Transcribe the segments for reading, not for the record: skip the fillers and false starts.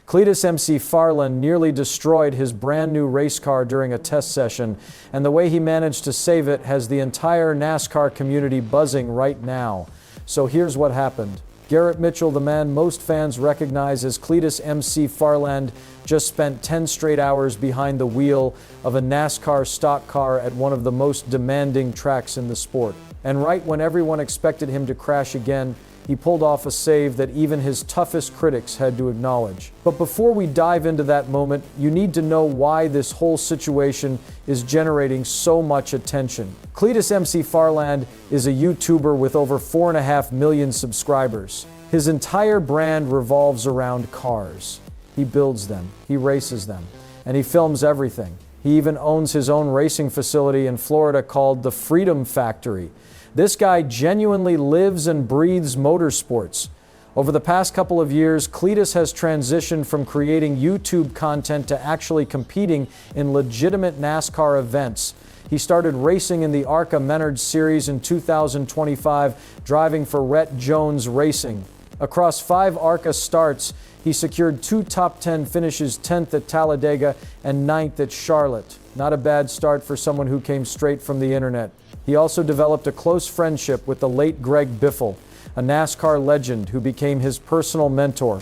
Cleetus McFarland nearly destroyed his brand new race car during a test session, and the way he managed to save it has the entire NASCAR community buzzing right now. So here's what happened. Garrett Mitchell, the man most fans recognize as Cleetus McFarland, just spent 10 straight hours behind the wheel of a NASCAR stock car at one of the most demanding tracks in the sport. And right when everyone expected him to crash again, he pulled off a save that even his toughest critics had to acknowledge. But before we dive into that moment, you need to know why this whole situation is generating so much attention. Cleetus McFarland is a YouTuber with over 4.5 million subscribers. His entire brand revolves around cars. He builds them, he races them, and he films everything. He even owns his own racing facility in Florida called the Freedom Factory. This guy genuinely lives and breathes motorsports. Over the past couple of years, Cleetus has transitioned from creating YouTube content to actually competing in legitimate NASCAR events. He started racing in the McFarland's Series in 2025, driving for Richard Childress Racing. Across 5 ARCA starts, he secured 2 top 10 finishes, 10th at Talladega and 9th at Charlotte. Not a bad start for someone who came straight from the internet. He also developed a close friendship with the late Greg Biffle, a NASCAR legend who became his personal mentor.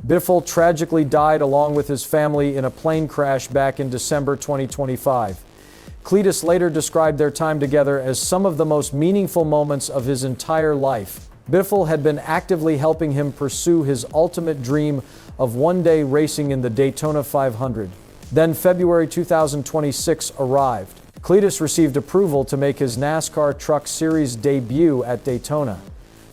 Biffle tragically died along with his family in a plane crash back in December 2025. Cleetus later described their time together as some of the most meaningful moments of his entire life. Biffle had been actively helping him pursue his ultimate dream of one day racing in the Daytona 500. Then February 2026 arrived. Cleetus received approval to make his NASCAR Truck Series debut at Daytona.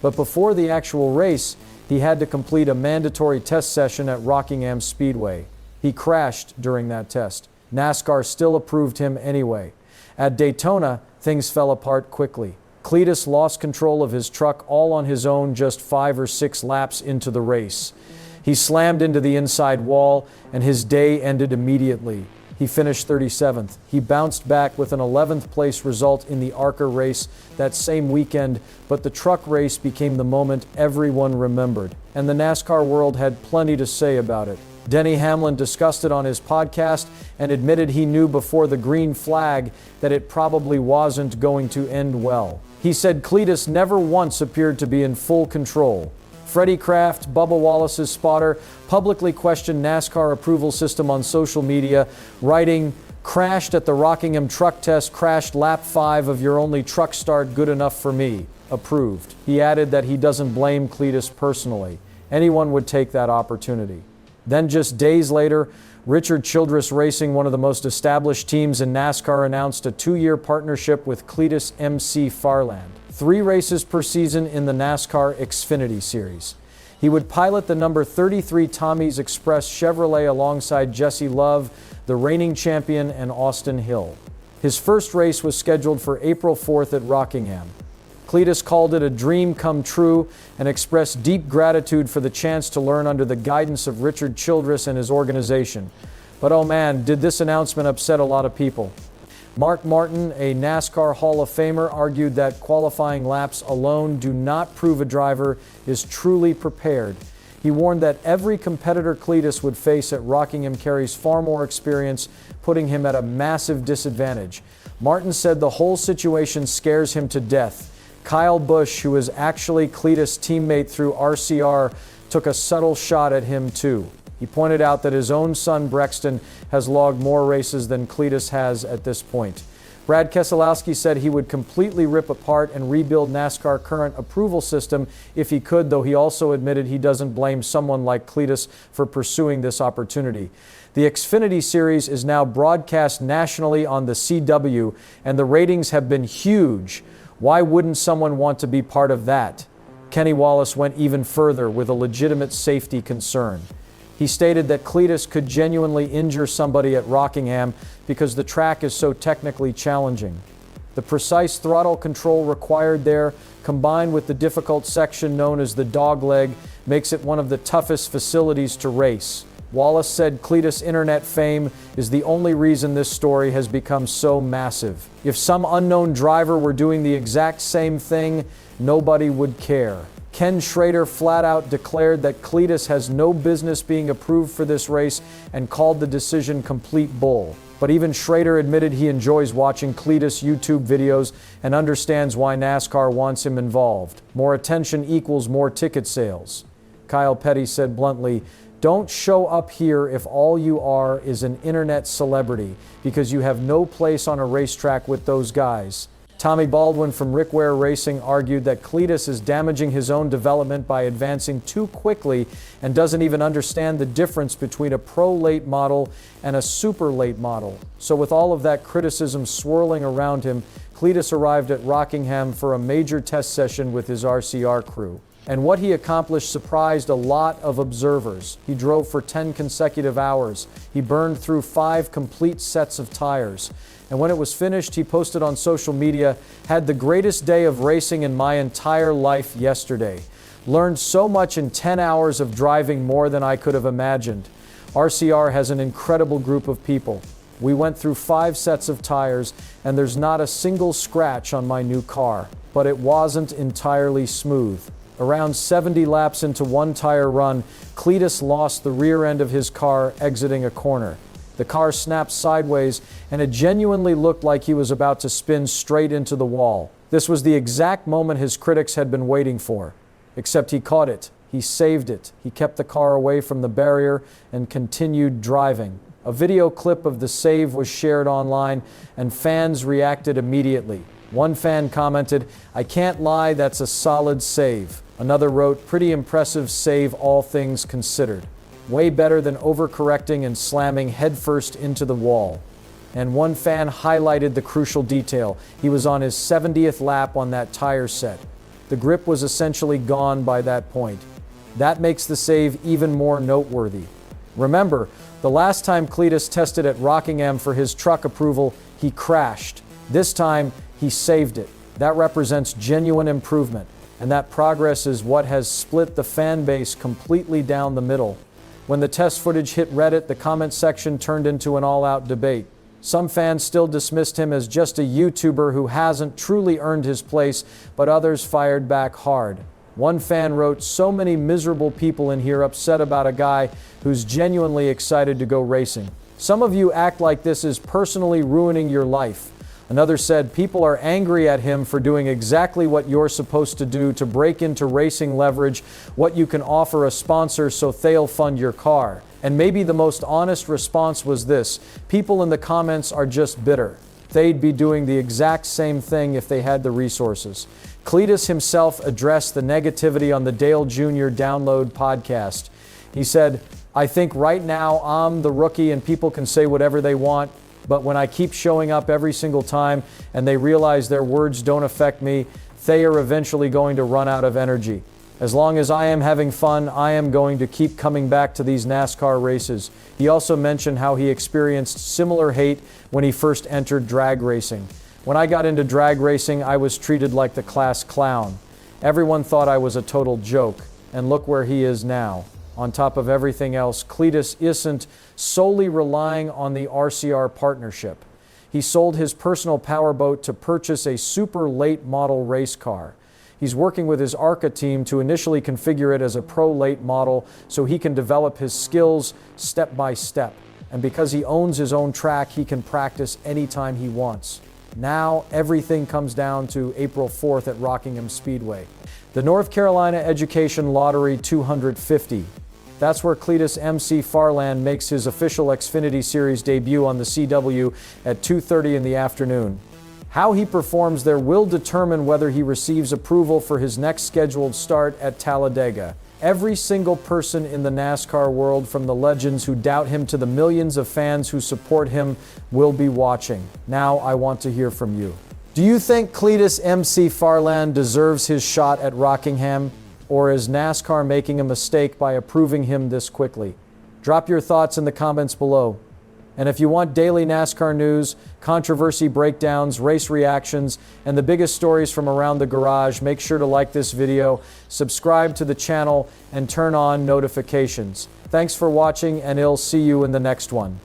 But before the actual race, he had to complete a mandatory test session at Rockingham Speedway. He crashed during that test. NASCAR still approved him anyway. At Daytona, things fell apart quickly. Cleetus lost control of his truck all on his own just 5 or 6 laps into the race. He slammed into the inside wall, and his day ended immediately. He finished 37th. He bounced back with an 11th place result in the ARCA race that same weekend, but the truck race became the moment everyone remembered, and the NASCAR world had plenty to say about it. Denny Hamlin discussed it on his podcast and admitted he knew before the green flag that it probably wasn't going to end well. He said Cleetus never once appeared to be in full control. Freddie Kraft, Bubba Wallace's spotter, publicly questioned NASCAR approval system on social media, writing, "Crashed at the Rockingham truck test, crashed lap 5 of your only truck start, good enough for me. Approved." He added that he doesn't blame Cleetus personally. Anyone would take that opportunity. Then just days later, Richard Childress Racing, one of the most established teams in NASCAR, announced a 2-year partnership with Cleetus McFarland. 3 races per season in the NASCAR Xfinity Series. He would pilot the number 33 Tommy's Express Chevrolet alongside Jesse Love, the reigning champion, and Austin Hill. His first race was scheduled for April 4th at Rockingham. Cleetus called it a dream come true and expressed deep gratitude for the chance to learn under the guidance of Richard Childress and his organization. But oh man, did this announcement upset a lot of people. Mark Martin, a NASCAR Hall of Famer, argued that qualifying laps alone do not prove a driver is truly prepared. He warned that every competitor Cleetus would face at Rockingham carries far more experience, putting him at a massive disadvantage. Martin said the whole situation scares him to death. Kyle Busch, who is actually Cleetus' teammate through RCR, took a subtle shot at him too. He pointed out that his own son Brexton has logged more races than Cleetus has at this point. Brad Keselowski said he would completely rip apart and rebuild NASCAR current approval system if he could, though he also admitted he doesn't blame someone like Cleetus for pursuing this opportunity. The Xfinity Series is now broadcast nationally on the CW, and the ratings have been huge. Why wouldn't someone want to be part of that? Kenny Wallace went even further with a legitimate safety concern. He stated that Cleetus could genuinely injure somebody at Rockingham because the track is so technically challenging. The precise throttle control required there, combined with the difficult section known as the dogleg, makes it one of the toughest facilities to race. Wallace said Cleetus' internet fame is the only reason this story has become so massive. If some unknown driver were doing the exact same thing, nobody would care. Ken Schrader flat out declared that Cleetus has no business being approved for this race and called the decision complete bull. But even Schrader admitted he enjoys watching Cleetus YouTube videos and understands why NASCAR wants him involved. More attention equals more ticket sales. Kyle Petty said bluntly, "Don't show up here if all you are is an internet celebrity, because you have no place on a racetrack with those guys." Tommy Baldwin from Rick Ware Racing argued that Cleetus is damaging his own development by advancing too quickly and doesn't even understand the difference between a pro late model and a super late model. So with all of that criticism swirling around him, Cleetus arrived at Rockingham for a major test session with his RCR crew. And what he accomplished surprised a lot of observers. He drove for 10 consecutive hours. He burned through 5 complete sets of tires. And when it was finished, he posted on social media, "Had the greatest day of racing in my entire life yesterday. Learned so much in 10 hours of driving, more than I could have imagined. RCR has an incredible group of people. We went through 5 sets of tires, and there's not a single scratch on my new car. But it wasn't entirely smooth. Around 70 laps into one tire run, Cleetus lost the rear end of his car exiting a corner. The car snapped sideways, and it genuinely looked like he was about to spin straight into the wall. This was the exact moment his critics had been waiting for. Except he caught it. He saved it. He kept the car away from the barrier and continued driving. A video clip of the save was shared online, and fans reacted immediately. One fan commented, "I can't lie, that's a solid save." Another wrote, "Pretty impressive save, all things considered. Way better than overcorrecting and slamming headfirst into the wall." And one fan highlighted the crucial detail. He was on his 70th lap on that tire set. The grip was essentially gone by that point. That makes the save even more noteworthy. Remember, the last time Cleetus tested at Rockingham for his truck approval, he crashed. This time, he saved it. That represents genuine improvement. And that progress is what has split the fan base completely down the middle. When the test footage hit Reddit, the comment section turned into an all-out debate. Some fans still dismissed him as just a YouTuber who hasn't truly earned his place, but others fired back hard. One fan wrote, "So many miserable people in here upset about a guy who's genuinely excited to go racing. Some of you act like this is personally ruining your life." Another said, "People are angry at him for doing exactly what you're supposed to do to break into racing leverage, what you can offer a sponsor so they'll fund your car." And maybe the most honest response was this: people in the comments are just bitter. They'd be doing the exact same thing if they had the resources. Cleetus himself addressed the negativity on the Dale Jr. Download podcast. He said, "I think right now I'm the rookie and people can say whatever they want. But when I keep showing up every single time and they realize their words don't affect me, they are eventually going to run out of energy. As long as I am having fun, I am going to keep coming back to these NASCAR races." He also mentioned how he experienced similar hate when he first entered drag racing. "When I got into drag racing, I was treated like the class clown. Everyone thought I was a total joke, and look where he is now." On top of everything else, Cleetus isn't solely relying on the RCR partnership. He sold his personal powerboat to purchase a super late model race car. He's working with his ARCA team to initially configure it as a pro late model so he can develop his skills step by step. And because he owns his own track, he can practice anytime he wants. Now everything comes down to April 4th at Rockingham Speedway. The North Carolina Education Lottery 250. That's where Cleetus McFarland makes his official Xfinity Series debut on the CW at 2:30 in the afternoon. How he performs there will determine whether he receives approval for his next scheduled start at Talladega. Every single person in the NASCAR world, from the legends who doubt him to the millions of fans who support him, will be watching. Now I want to hear from you. Do you think Cleetus McFarland deserves his shot at Rockingham? Or is NASCAR making a mistake by approving him this quickly? Drop your thoughts in the comments below. And if you want daily NASCAR news, controversy breakdowns, race reactions, and the biggest stories from around the garage, make sure to like this video, subscribe to the channel, and turn on notifications. Thanks for watching, and I'll see you in the next one.